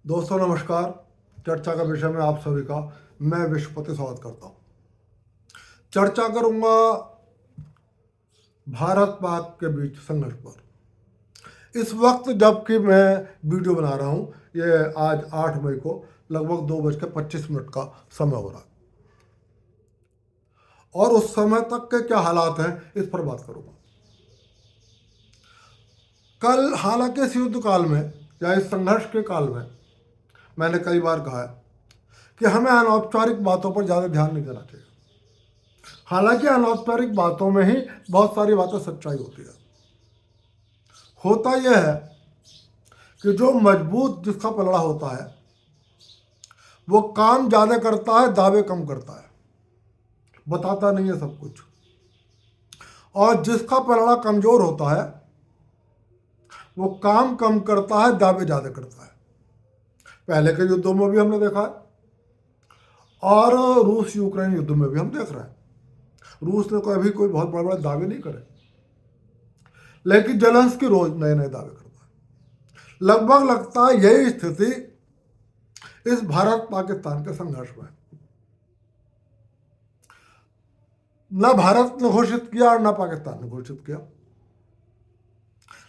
दोस्तों नमस्कार। चर्चा का विषय में आप सभी का मैं विश्वपति स्वागत करता हूँ। चर्चा करूंगा भारत पाक के बीच संघर्ष पर। इस वक्त जबकि मैं वीडियो बना रहा हूँ, ये आज 8 मई को लगभग 2:25 का समय हो रहा है और उस समय तक के क्या हालात हैं इस पर बात करूंगा। कल हालांकि इस युद्ध काल में या इस संघर्ष के काल में मैंने कई बार कहा है कि हमें अनौपचारिक बातों पर ज़्यादा ध्यान नहीं देना चाहिए। हालांकि अनौपचारिक बातों में ही बहुत सारी बातें सच्चाई होती है। होता यह है कि जो मजबूत जिसका पलड़ा होता है वो काम ज़्यादा करता है, दावे कम करता है, बताता नहीं है सब कुछ। और जिसका पलड़ा कमज़ोर होता है वो काम कम करता है, दावे ज़्यादा करता है। पहले के युद्धों में भी हमने देखा है और रूस यूक्रेन युद्ध में भी हम देख रहे हैं। रूस ने कभी कोई बहुत बड़े बड़े दावे नहीं करे, लेकिन जेलेंस्की रोज नए नए दावे करता है। लगभग लगता है यही स्थिति इस भारत पाकिस्तान के संघर्ष में। न भारत ने घोषित किया और न पाकिस्तान ने घोषित किया,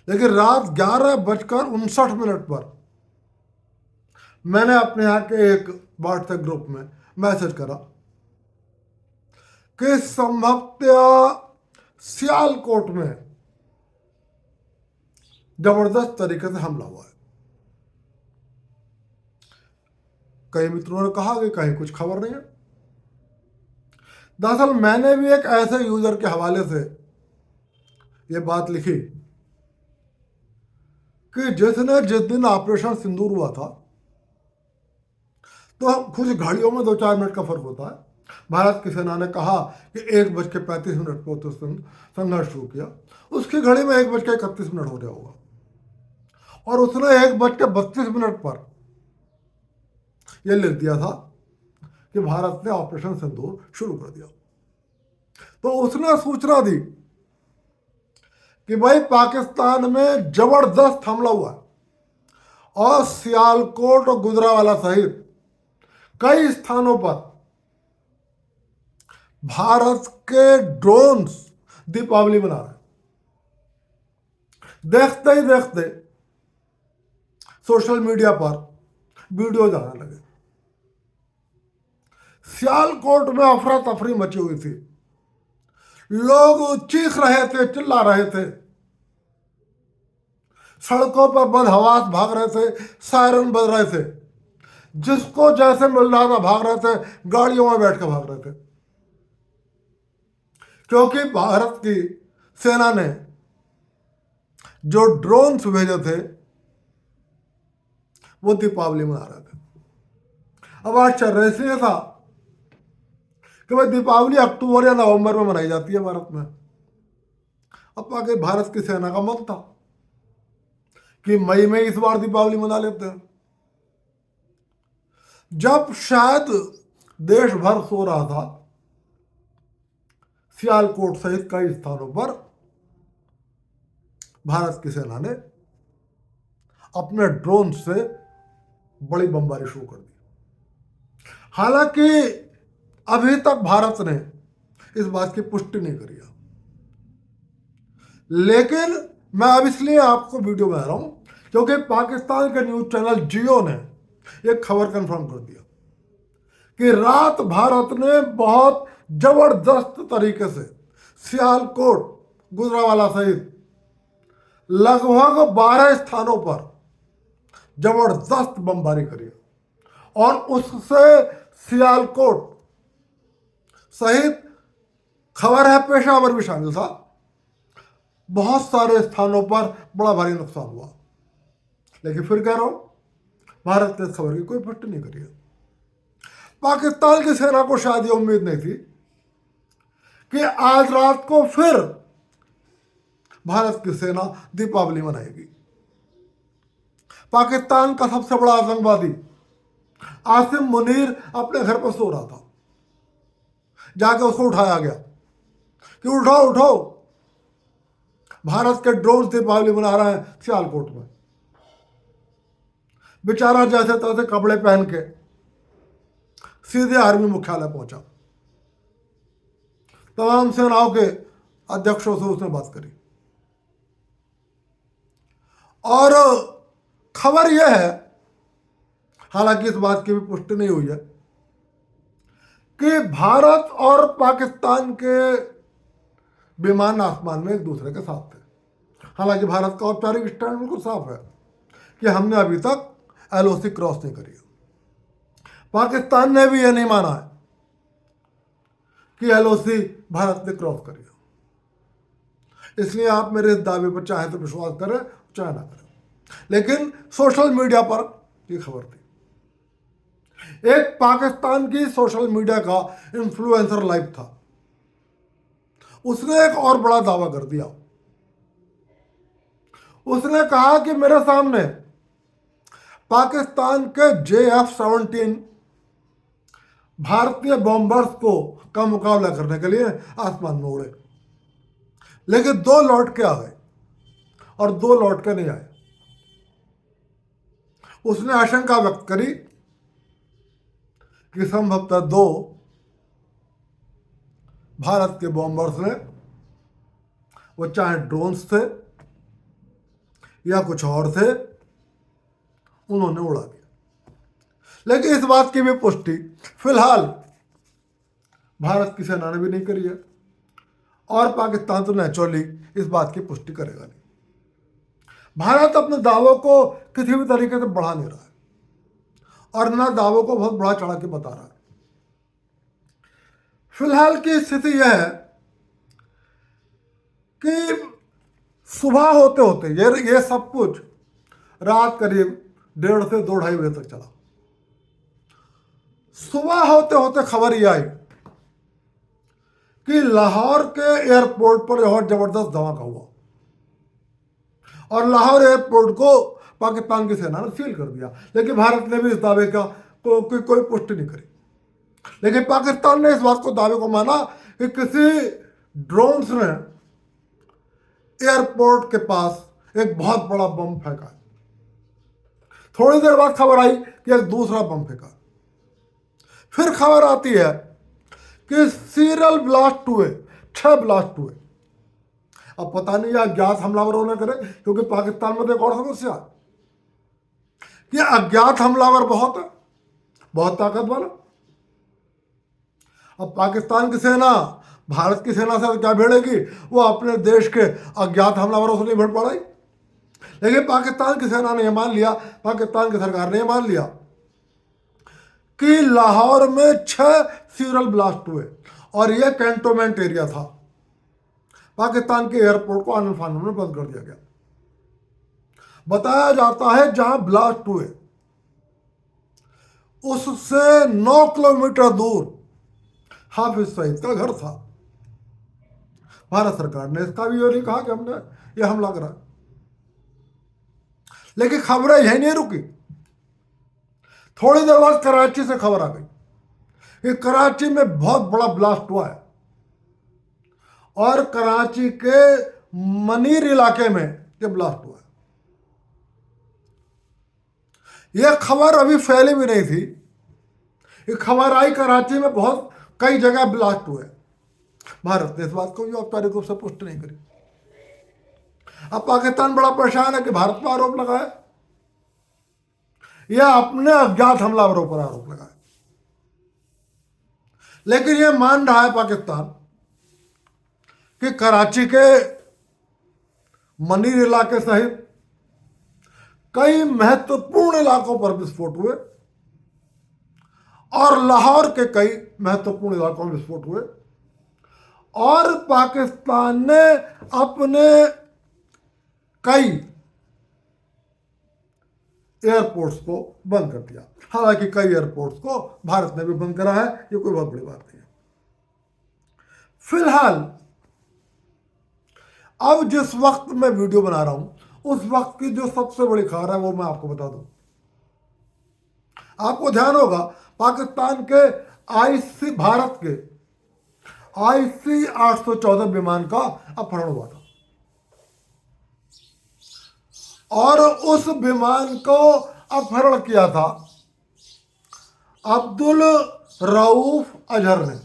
लेकिन रात 11:59 पर मैंने अपने यहाँ के एक व्हाट्सएप ग्रुप में मैसेज करा कि संभवतः सियालकोट में जबरदस्त तरीके से हमला हुआ है। कई मित्रों ने कहा कि कहीं कुछ खबर नहीं है। दरअसल मैंने भी एक ऐसे यूजर के हवाले से ये बात लिखी कि जिस दिन ऑपरेशन सिंदूर हुआ था तो कुछ घड़ियों में 2-4 मिनट का फर्क होता है। भारत की सेना ने कहा कि 1:35 को तो संघर्ष शुरू किया, उसकी घड़ी में 1:31 हो रहा होगा और उसने 1:32 पर यह लिख दिया था कि भारत ने ऑपरेशन सिंदूर शुरू कर दिया। तो उसने सूचना दी कि भाई पाकिस्तान में जबरदस्त हमला हुआ और सियालकोट और गुजरावाला सहित कई स्थानों पर भारत के ड्रोन्स दीपावली मना रहे। देखते ही देखते सोशल मीडिया पर वीडियो आने लगे। सियालकोट में अफरा तफरी मची हुई थी, लोग चीख रहे थे, चिल्ला रहे थे, सड़कों पर बदहवास भाग रहे थे, सायरन बज रहे थे, जिसको जैसे मिल रहा था भाग रहे थे, गाड़ियों में बैठ कर भाग रहे थे, क्योंकि भारत की सेना ने जो ड्रोन्स भेजे थे वो दीपावली मना रहे थे। अब आश्चर्य इसलिए था कि भाई दीपावली अक्टूबर या नवंबर में मनाई जाती है भारत में। अब आगे भारत की सेना का मन था कि मई में इस बार दीपावली मना लेते हैं, जब शायद देश भर सो रहा था। सियालकोट सहित कई स्थानों पर भारत की सेना ने अपने ड्रोन से बड़ी बमबारी शुरू कर दी। हालांकि अभी तक भारत ने इस बात की पुष्टि नहीं करी है, लेकिन मैं अब इसलिए आपको वीडियो बना रहा हूं क्योंकि पाकिस्तान के न्यूज चैनल जियो ने एक खबर कंफर्म कर दिया कि रात भारत ने बहुत जबरदस्त तरीके से सियालकोट, गुजरावाला सहित लगभग 12 स्थानों पर जबरदस्त बमबारी करी और उससे सियालकोट सहित खबर है पेशावर भी शामिल था, बहुत सारे स्थानों पर बड़ा भारी नुकसान हुआ। लेकिन फिर कह रहा हूं, भारत ने इस खबर की कोई पुष्टि नहीं करी है। पाकिस्तान की सेना को शायद ये उम्मीद नहीं थी कि आज रात को फिर भारत की सेना दीपावली मनाएगी। पाकिस्तान का सबसे बड़ा आतंकवादी आसिम मुनीर अपने घर पर सो रहा था, जाके उसको उठाया गया कि उठो उठो, भारत के ड्रोन दीपावली मना रहे हैं सियालकोट में। बेचारा जैसे तैसे कपड़े पहन के सीधे आर्मी मुख्यालय पहुंचा। तमाम सेनाओं के अध्यक्षों से उसने बात करी और खबर यह है, हालांकि इस बात की भी पुष्टि नहीं हुई है, कि भारत और पाकिस्तान के विमान आसमान में एक दूसरे के साथ थे। हालांकि भारत का औपचारिक स्टैंड बिल्कुल साफ है कि हमने अभी तक LOC क्रॉस नहीं करी है। पाकिस्तान ने भी यह नहीं माना है कि LOC भारत ने क्रॉस करी है। इसलिए आप मेरे इस दावे पर चाहे तो विश्वास करें चाहे ना करें, लेकिन सोशल मीडिया पर यह खबर थी। एक पाकिस्तान की सोशल मीडिया का इन्फ्लुएंसर लाइव था, उसने एक और बड़ा दावा कर दिया। उसने कहा कि मेरे सामने पाकिस्तान के JF-17 भारतीय बॉम्बर्स का मुकाबला करने के लिए आसमान में उड़े, लेकिन 2 लौट के आ गए और 2 लौट के नहीं आए। उसने आशंका व्यक्त करी कि संभवतः 2 भारत के बॉम्बर्स ने, वो चाहे ड्रोन्स थे या कुछ और थे, उन्होंने उड़ा दिया। लेकिन इस बात की भी पुष्टि फिलहाल भारत की सेना ने भी नहीं करी है और पाकिस्तान तो नेचुरली इस बात की पुष्टि करेगा नहीं। भारत अपने दावों को किसी भी तरीके से बढ़ा नहीं रहा है और ना दावों को बहुत बड़ा चढ़ा के बता रहा है। फिलहाल की स्थिति यह है कि सुबह होते होते ये सब कुछ रात करीब 1:30 से 2-2:30 बजे तक चला। सुबह होते होते खबर यह आई कि लाहौर के एयरपोर्ट पर बहुत जबरदस्त धमाका हुआ और लाहौर एयरपोर्ट को पाकिस्तान की सेना ने सील कर दिया। लेकिन भारत ने भी इस दावे का कोई पुष्टि नहीं करी। लेकिन पाकिस्तान ने इस बात को दावे को माना कि किसी ड्रोन्स ने एयरपोर्ट के पास एक बहुत बड़ा बम फेंका। थोड़ी देर बाद खबर आई कि एक दूसरा बम फेंका। फिर खबर आती है कि सीरियल ब्लास्ट हुए, 6 ब्लास्ट हुए। अब पता नहीं अज्ञात हमलावरों ने करे, क्योंकि पाकिस्तान में तो एक और समस्या कि अज्ञात हमलावर बहुत ताकतवर। अब पाकिस्तान की सेना भारत की सेना से क्या भिड़ेगी, वो अपने देश के अज्ञात हमलावरों से नहीं भिड़ पड़ाई। लेकिन पाकिस्तान की सेना ने यह मान लिया, पाकिस्तान की सरकार ने यह मान लिया कि लाहौर में 6 सीरियल ब्लास्ट हुए और यह कैंटोनमेंट एरिया था। पाकिस्तान के एयरपोर्ट को आनन फानन में बंद कर दिया गया। बताया जाता है जहां ब्लास्ट हुए उससे 9 किलोमीटर दूर हाफिज सईद का घर था। भारत सरकार ने इसका भी ये नहीं कहा कि हमने यह हमला करा। लेकिन खबरें यही नहीं रुकी। थोड़ी देर बाद कराची से खबर आ गई कि कराची में बहुत बड़ा ब्लास्ट हुआ है और कराची के मनीर इलाके में यह ब्लास्ट हुआ है। यह खबर अभी फैली भी नहीं थी। ये खबर आई कराची में बहुत कई जगह ब्लास्ट हुए। भारत ने इस बात को भी औपचारिक रूप से पुष्टि नहीं करी। अब पाकिस्तान बड़ा परेशान है कि भारत पर आरोप लगाए या अपने अज्ञात हमलावरों पर आरोप लगाए। लेकिन यह मान रहा है पाकिस्तान कि कराची के मनीर इलाके सहित कई महत्वपूर्ण इलाकों पर विस्फोट हुए और लाहौर के कई महत्वपूर्ण इलाकों में विस्फोट हुए और पाकिस्तान ने अपने कई एयरपोर्ट्स को बंद कर दिया। हालांकि कई एयरपोर्ट्स को भारत ने भी बंद करा है, ये कोई बहुत बड़ी बात नहीं है। फिलहाल अब जिस वक्त मैं वीडियो बना रहा हूं उस वक्त की जो सबसे बड़ी खबर है वो मैं आपको बता दूं। आपको ध्यान होगा पाकिस्तान के भारत के IC-814 विमान का अपहरण हुआ था और उस विमान को अपहरण किया था अब्दुल रऊफ अजहर ने।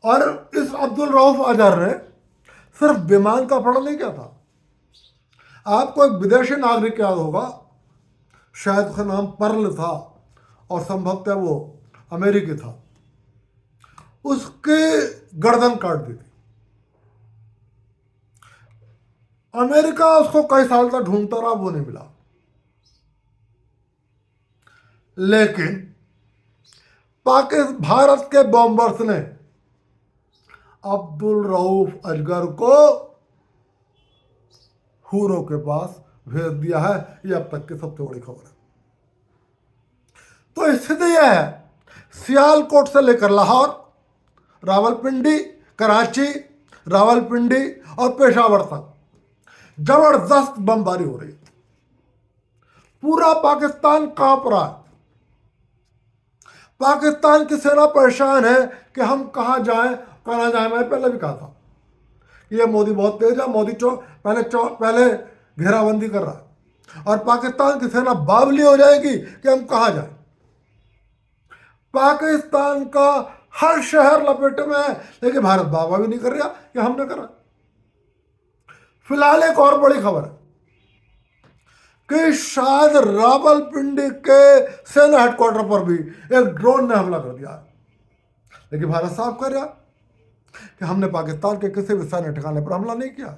और इस अब्दुल रऊफ अजहर ने सिर्फ विमान का अपहरण नहीं किया था। आपको एक विदेशी नागरिक याद होगा, शायद उसका नाम पर्ल था और संभवतः वो अमेरिकी था, उसके गर्दन काट दी थी। अमेरिका उसको कई साल तक ढूंढता रहा, वो नहीं मिला। लेकिन भारत के बॉम्बर्स ने अब्दुल रऊफ अजगर को हूरों के पास भेज दिया है। ये अब तक की सबसे बड़ी खबर है। तो स्थिति यह है, सियालकोट से लेकर लाहौर, रावलपिंडी, कराची, रावलपिंडी और पेशावर तक जबरदस्त बमबारी हो रही है। पूरा पाकिस्तान कांप रहा है। पाकिस्तान की सेना परेशान है कि हम कहां जाएं, कहां जाएं। मैंने पहले भी कहा था ये मोदी बहुत तेज है। मोदी पहले घेराबंदी कर रहा है और पाकिस्तान की सेना बावली हो जाएगी कि हम कहां जाएं। पाकिस्तान का हर शहर लपेटे में है, लेकिन भारत बाबा भी नहीं कर रहा कि हमने करा। फिलहाल एक और बड़ी खबर है कि शायद रावलपिंडी के सेना हेडक्वार्टर पर भी एक ड्रोन ने हमला कर दिया है। लेकिन भारत साफ कर रहा कि हमने पाकिस्तान के किसी भी सेना ठिकाने पर हमला नहीं किया।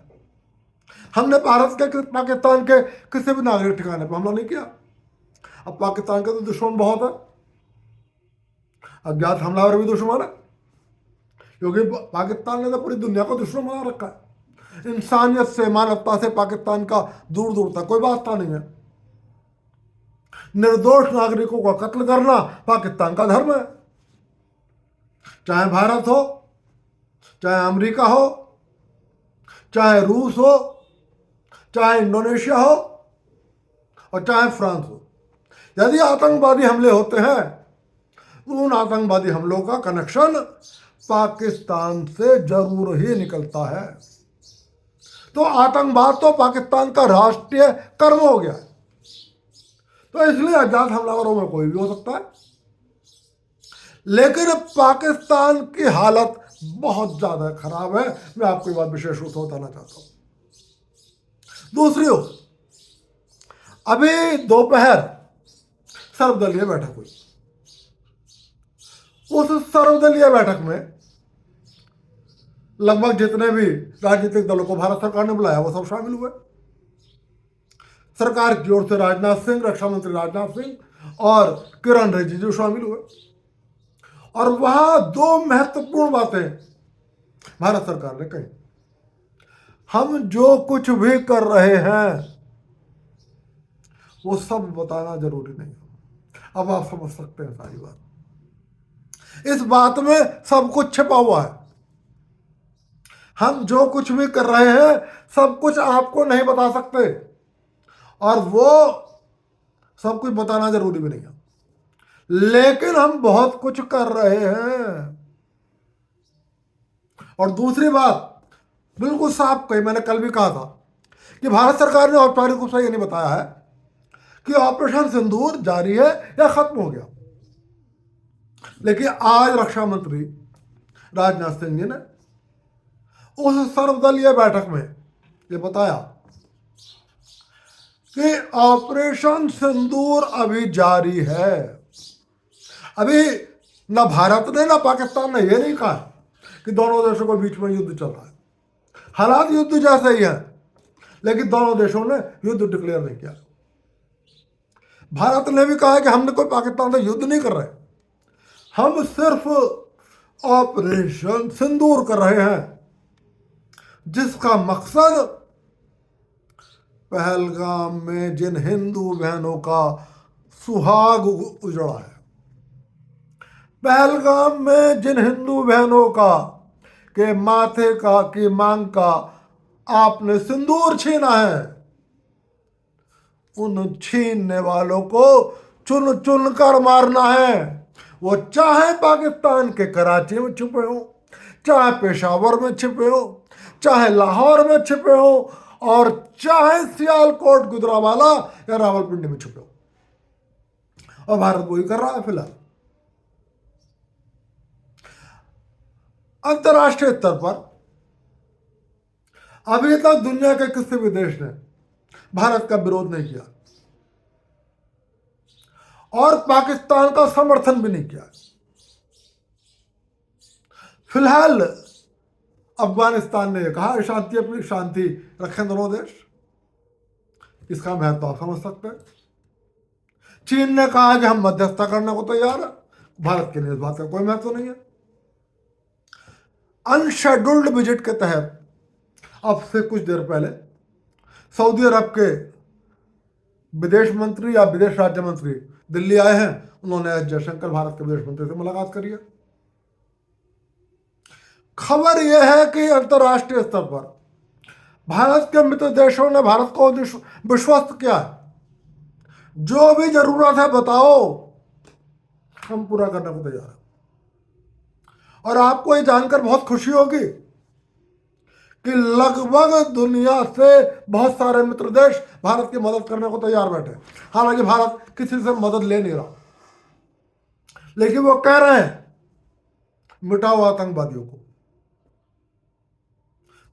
हमने पाकिस्तान के किसी भी नागरिक ठिकाने पर हमला नहीं किया। अब पाकिस्तान के तो दुश्मन बहुत है, अज्ञात हमलावर भी दुश्मन है, क्योंकि पाकिस्तान ने तो पूरी दुनिया को दुश्मन बना रखा है। इंसानियत से, मानवता से पाकिस्तान का दूर दूर तक कोई वास्ता नहीं है। निर्दोष नागरिकों का कत्ल करना पाकिस्तान का धर्म है। चाहे भारत हो, चाहे अमेरिका हो, चाहे रूस हो, चाहे इंडोनेशिया हो और चाहे फ्रांस हो। यदि आतंकवादी हमले होते हैं तो उन आतंकवादी हमलों का कनेक्शन पाकिस्तान से जरूर ही निकलता है। तो आतंकवाद तो पाकिस्तान का राष्ट्रीय कर्म हो गया है। तो इसलिए अज्ञात हमलावरों में कोई भी हो सकता है। लेकिन पाकिस्तान की हालत बहुत ज्यादा खराब है। मैं आपको ये बात विशेष रूप से बताना चाहता हूं। दूसरी ओर अभी दोपहर सर्वदलीय बैठक हुई। उस सर्वदलीय बैठक में लगभग जितने भी राजनीतिक दलों को भारत सरकार ने बुलाया वो सब शामिल हुए। सरकार की ओर से राजनाथ सिंह, रक्षा मंत्री राजनाथ सिंह और किरण रिजिजू शामिल हुए। और वहां दो महत्वपूर्ण बातें भारत सरकार ने कही। हम जो कुछ भी कर रहे हैं वो सब बताना जरूरी नहीं। अब आप समझ सकते हैं सारी बात। इस बात में सब कुछ छिपा हुआ है। हम जो कुछ भी कर रहे हैं सब कुछ आपको नहीं बता सकते और वो सब कुछ बताना जरूरी भी नहीं है। लेकिन हम बहुत कुछ कर रहे हैं। और दूसरी बात बिल्कुल साफ कही, मैंने कल भी कहा था कि भारत सरकार ने औपचारिक रूप से ये नहीं बताया है कि ऑपरेशन सिंदूर जारी है या खत्म हो गया। लेकिन आज रक्षा मंत्री राजनाथ सिंह जी ने उस सर्वदलीय बैठक में ये बताया कि ऑपरेशन सिंदूर अभी जारी है। अभी ना भारत ने ना पाकिस्तान ने ये नहीं कहा कि दोनों देशों के बीच में युद्ध चल रहा है। हालात युद्ध जैसे ही है, लेकिन दोनों देशों ने युद्ध डिक्लेयर नहीं किया। भारत ने भी कहा कि हमने कोई पाकिस्तान से युद्ध नहीं कर रहे, हम सिर्फ ऑपरेशन सिंदूर कर रहे हैं, जिसका मकसद पहलगाम में जिन हिंदू बहनों का सुहाग उजड़ा है, पहलगाम में जिन हिंदू बहनों का के माथे का की मांग का आपने सिंदूर छीना है, उन छीनने वालों को चुन चुन कर मारना है। वो चाहे पाकिस्तान के कराची में छुपे हो, चाहे पेशावर में छिपे हो, चाहे लाहौर में छिपे हो और चाहे सियालकोट, गुजरावाला या रावलपिंडी में छुपे हो, और भारत वही कर रहा है फिलहाल। अंतर्राष्ट्रीय स्तर पर अभी तक दुनिया के किसी भी देश ने भारत का विरोध नहीं किया और पाकिस्तान का समर्थन भी नहीं किया। फिलहाल अफगानिस्तान ने कहा शांति, अपनी शांति रखें दोनों देश, इसका महत्व आप समझ सकते हैं। चीन ने कहा कि हम मध्यस्थता करने को तैयार है, भारत के लिए इस बात का कोई महत्व नहीं है। अनशेड्यूल्ड विजिट के तहत अब से कुछ देर पहले सऊदी अरब के विदेश मंत्री या विदेश राज्य मंत्री दिल्ली आए हैं। उन्होंने एस जयशंकर, भारत के विदेश मंत्री, से मुलाकात करी है। खबर यह है कि अंतर्राष्ट्रीय स्तर पर भारत के मित्र देशों ने भारत को विश्वस्त किया है, जो भी जरूरत है बताओ, हम पूरा करने को तैयार हैं। और आपको ये जानकर बहुत खुशी होगी कि लगभग दुनिया से बहुत सारे मित्र देश भारत की मदद करने को तैयार बैठे। हालांकि भारत किसी से मदद ले नहीं रहा, लेकिन वो कह रहे हैं मिटाओ आतंकवादियों को,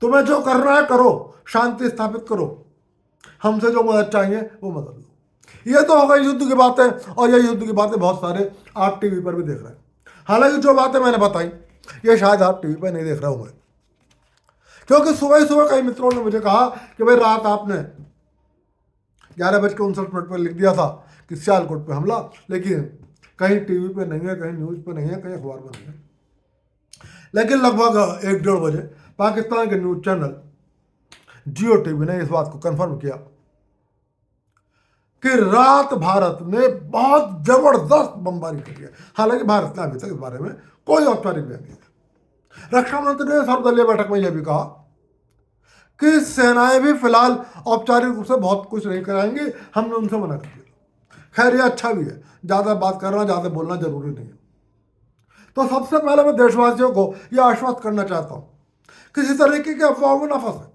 तुम्हें जो करना है करो, शांति स्थापित करो, हमसे जो मदद चाहिए वो मदद लो। ये तो होगा युद्ध की बातें, और ये युद्ध की बातें बहुत सारे आप टीवी पर भी देख रहे हैं। हालांकि जो बातें मैंने बताई ये शायद आप टीवी पर नहीं देख रहे होंगे, क्योंकि सुबह ही सुबह कई मित्रों ने मुझे कहा कि भाई रात आपने 11:59 पर लिख दिया था कि सियालकोट पे हमला, लेकिन कहीं टीवी पे नहीं है, कहीं न्यूज़ पे नहीं है, कहीं अखबार में नहीं है। लेकिन लगभग 1-1:30 बजे पाकिस्तान के न्यूज़ चैनल जियो टीवी ने इस बात को कंफर्म किया कि रात भारत ने बहुत जबरदस्त बमबारी की है। हालांकि भारत ने अभी तक इस बारे में कोई औपचारिक बयान नहीं दिया। रक्षा मंत्री ने सर्वदलीय बैठक में यह भी कहा कि सेनाएं भी फिलहाल औपचारिक रूप से बहुत कुछ नहीं कराएंगी, हमने उनसे मना कर दिया। खैर ये अच्छा भी है, ज़्यादा बात करना, ज़्यादा बोलना जरूरी नहीं है। तो सबसे पहले मैं देशवासियों को यह आश्वस्त करना चाहता हूं, किसी तरीके के अफवाहों में न फंसे।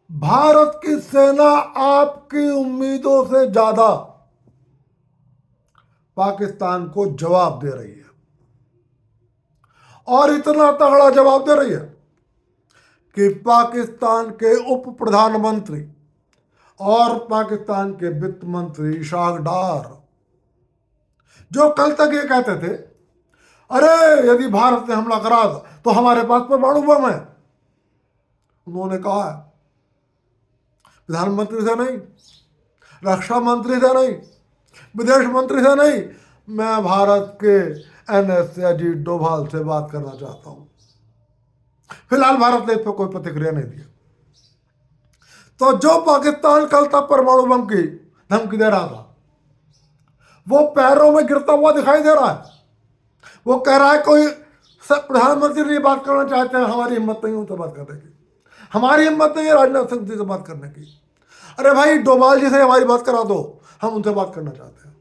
भारत की सेना आपकी उम्मीदों से ज्यादा पाकिस्तान को जवाब दे रही है, और इतना तगड़ा जवाब दे रही है कि पाकिस्तान के उप प्रधानमंत्री और पाकिस्तान के वित्त मंत्री इशाक डार, जो कल तक ये कहते थे अरे यदि भारत ने हमला करा तो हमारे पास परमाणु बम है, उन्होंने कहा है प्रधानमंत्री से नहीं, रक्षा मंत्री से नहीं, विदेश मंत्री से नहीं, मैं भारत के NS अजीत डोभाल से बात करना चाहता हूं। फिलहाल भारत ने इस पर कोई प्रतिक्रिया नहीं दी। तो जो पाकिस्तान कल तक परमाणु बम की धमकी दे रहा था, वो पैरों में गिरता हुआ दिखाई दे रहा है। वो कह रहा है कोई प्रधानमंत्री नहीं बात करना चाहते हैं, हमारी हिम्मत नहीं उनसे बात करने की, हमारी हिम्मत नहीं है राजनाथ सिंह जी से बात करने की। अरे भाई डोभाल जी से हमारी बात करा दो, हम उनसे बात करना चाहते हैं।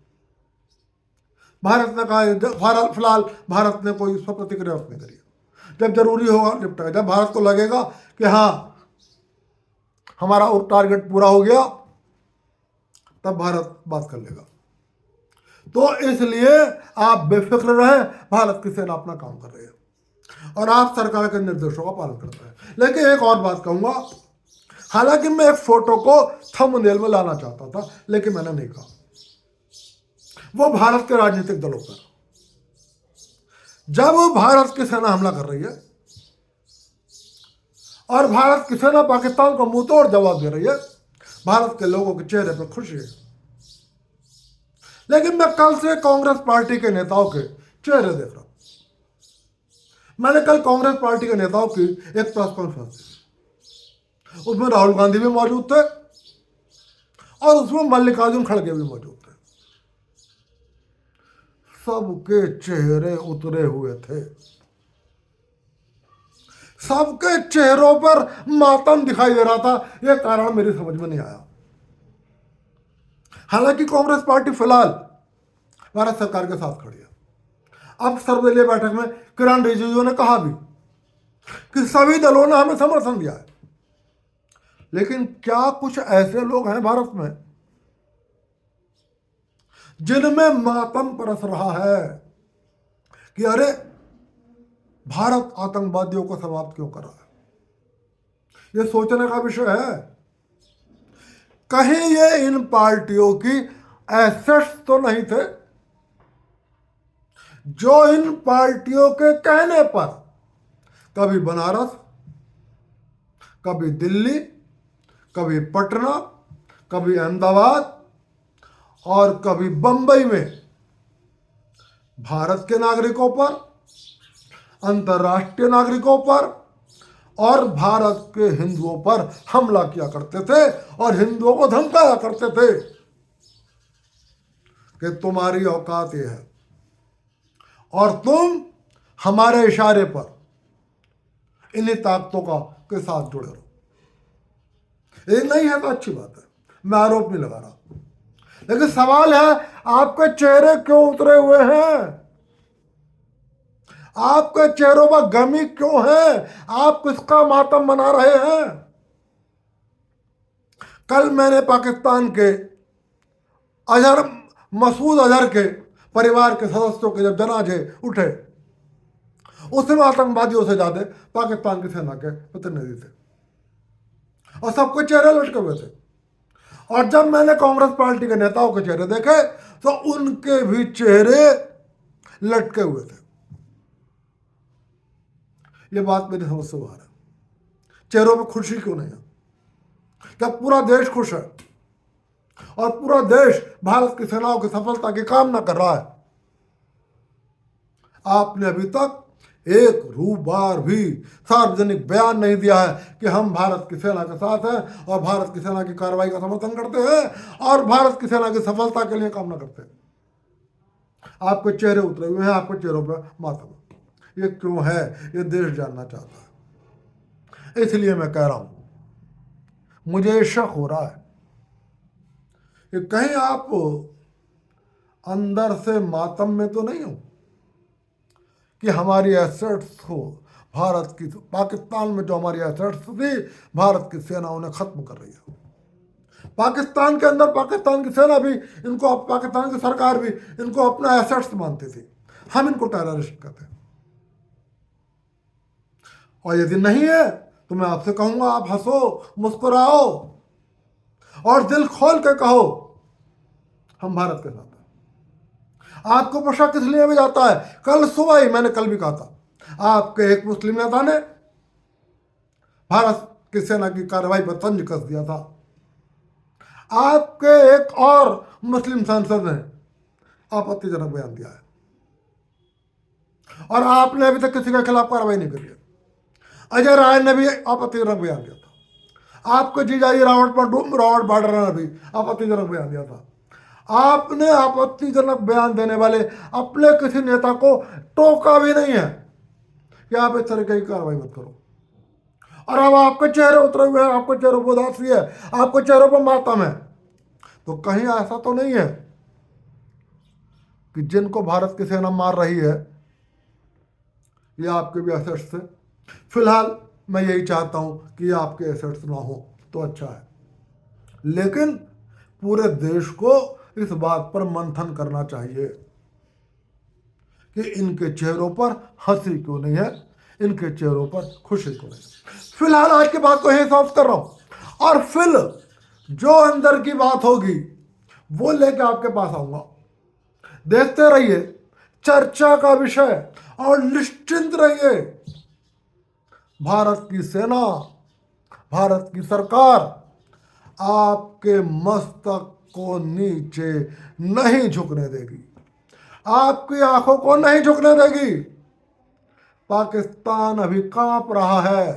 भारत ने कहा, फिलहाल भारत ने कोई इस पर प्रतिक्रिया नहीं करी। जब जरूरी होगा निपटेगा, जब भारत को लगेगा कि हाँ हमारा टारगेट पूरा हो गया, तब भारत बात कर लेगा। तो इसलिए आप बेफिक्र रहें, भारत की सेना अपना काम कर रही है और आप सरकार के निर्देशों का पालन करते हैं। लेकिन एक और बात कहूंगा, हालांकि मैं एक फोटो को थंबनेल में लाना चाहता था, लेकिन मैंने नहीं कहा। वो भारत के राजनीतिक दलों पर, जब भारत की सेना हमला कर रही है और भारत की सेना पाकिस्तान को मुंह तोड़ जवाब दे रही है, भारत के लोगों के चेहरे पर खुशी है। लेकिन मैं कल से कांग्रेस पार्टी के नेताओं के चेहरे देख रहा हूं। मैंने कल कांग्रेस पार्टी के नेताओं की एक प्रेस कॉन्फ्रेंस, उसमें राहुल गांधी भी मौजूद थे और उसमें मल्लिकार्जुन खड़गे भी मौजूद थे। सबके चेहरे उतरे हुए थे, सबके चेहरों पर मातम दिखाई दे रहा था। यह कारण मेरी समझ में नहीं आया। हालांकि कांग्रेस पार्टी फिलहाल भारत सरकार के साथ खड़ी है। अब सर्वदलीय बैठक में किरण रिजिजू ने कहा भी कि सभी दलों ने हमें समर्थन दिया है, लेकिन क्या कुछ ऐसे लोग हैं भारत में जिनमें मातम परस रहा है कि अरे भारत आतंकवादियों को समाप्त क्यों कर रहा है? ये सोचने का विषय है। कहीं ये इन पार्टियों की एसेट्स तो नहीं थे जो इन पार्टियों के कहने पर कभी बनारस, कभी दिल्ली, कभी पटना, कभी अहमदाबाद और कभी बंबई में भारत के नागरिकों पर, अंतर्राष्ट्रीय नागरिकों पर और भारत के हिंदुओं पर हमला किया करते थे और हिंदुओं को धमकाया करते थे कि तुम्हारी औकात ये है और तुम हमारे इशारे पर इन्हीं ताकतों के साथ जुड़े रहो। ये नहीं है तो अच्छी बात है, मैं आरोप नहीं लगा रहा, लेकिन सवाल है आपके चेहरे क्यों उतरे हुए हैं? आपके चेहरों पर गमी क्यों है? आप किसका मातम मना रहे हैं? कल मैंने पाकिस्तान के मसूद अजहर के परिवार के सदस्यों के जब जनाजे उठे, उसमें आतंकवादियों से ज्यादा पाकिस्तान की सेना के प्रतिनिधि थे और सबके चेहरे लटके हुए थे। और जब मैंने कांग्रेस पार्टी के नेताओं के चेहरे देखे तो उनके भी चेहरे लटके हुए थे। ये बात मेरी समझ से बाहर है। चेहरों में खुशी क्यों नहीं है? क्या पूरा देश खुश है और पूरा देश भारत की सेनाओं की सफलता की कामना कर रहा है? आपने अभी तक एक बार भी सार्वजनिक बयान नहीं दिया है कि हम भारत की सेना के साथ हैं और भारत की सेना की कार्रवाई का समर्थन करते हैं और भारत की सेना की सफलता के लिए कामना करते हैं। आपके चेहरे उतरे हुए हैं, आपके चेहरों पर मातम। ये क्यों है? ये देश जानना चाहता है। इसलिए मैं कह रहा हूं, मुझे शक हो रहा है कि कहीं आप अंदर से मातम में तो नहीं हो कि हमारी एसेट्स को भारत की, पाकिस्तान में जो हमारी एसेट्स थी भारत की सेना उन्हें खत्म कर रही है। पाकिस्तान के अंदर पाकिस्तान की सेना भी इनको, पाकिस्तान की सरकार भी इनको अपना एसेट्स मानती थी। हम इनको टेररिस्ट कहते हैं। और यदि नहीं है तो मैं आपसे कहूंगा, आप हंसो, मुस्कुराओ और दिल खोल के कहो हम भारत के साथ हैं। आपको प्रश्न किस लिए भी जाता है? कल सुबह ही, मैंने कल भी कहा था, आपके एक मुस्लिम नेता ने भारत की सेना की कार्रवाई पर तंज कस दिया था। आपके एक और मुस्लिम सांसद ने आपत्तिजनक बयान दिया है और आपने अभी तक किसी के खिलाफ कार्रवाई नहीं करी है। अजय राय ने भी आपत्तिजनक बयान दिया था। आपके जीजाजी रॉबर्ट वाड्रा ने भी आपत्तिजनक बयान दिया था। आपने आपत्तिजनक बयान देने वाले अपने किसी नेता को टोका भी नहीं है कि आप इस तरह की कार्रवाई मत करो। और अब आपके चेहरे उतरे हुए हैं, आपके चेहरों पर उदासी है, आपके चेहरों पर मातम है। तो कहीं ऐसा तो नहीं है कि जिनको भारत की सेना मार रही है ये आपके भी एसेट्स से? फिलहाल मैं यही चाहता हूं कि आपके एसेट्स ना हो तो अच्छा है, लेकिन पूरे देश को इस बात पर मंथन करना चाहिए कि इनके चेहरों पर हंसी क्यों नहीं है, इनके चेहरों पर खुशी क्यों नहीं। फिलहाल आज की बात को यही समाप्त कर रहा हूं और फिर जो अंदर की बात होगी वो लेके आपके पास आऊंगा। देखते रहिए, चर्चा का विषय, और निश्चिंत रहिए, भारत की सेना, भारत की सरकार आपके मस्तक को नीचे नहीं झुकने देगी, आपकी आंखों को नहीं झुकने देगी। पाकिस्तान अभी कांप रहा है,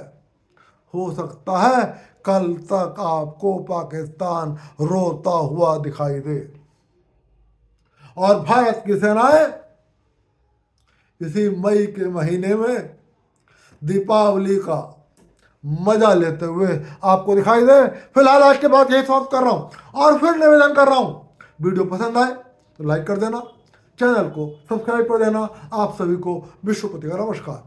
हो सकता है कल तक आपको पाकिस्तान रोता हुआ दिखाई दे और भारत की सेनाएं इसी मई के महीने में दीपावली का मजा लेते हुए आपको दिखाई दे। फिलहाल आज के बाद यही समाप्त कर रहा हूं और फिर निवेदन कर रहा हूं, वीडियो पसंद आए तो लाइक कर देना, चैनल को सब्सक्राइब कर देना। आप सभी को विश्वपति का नमस्कार।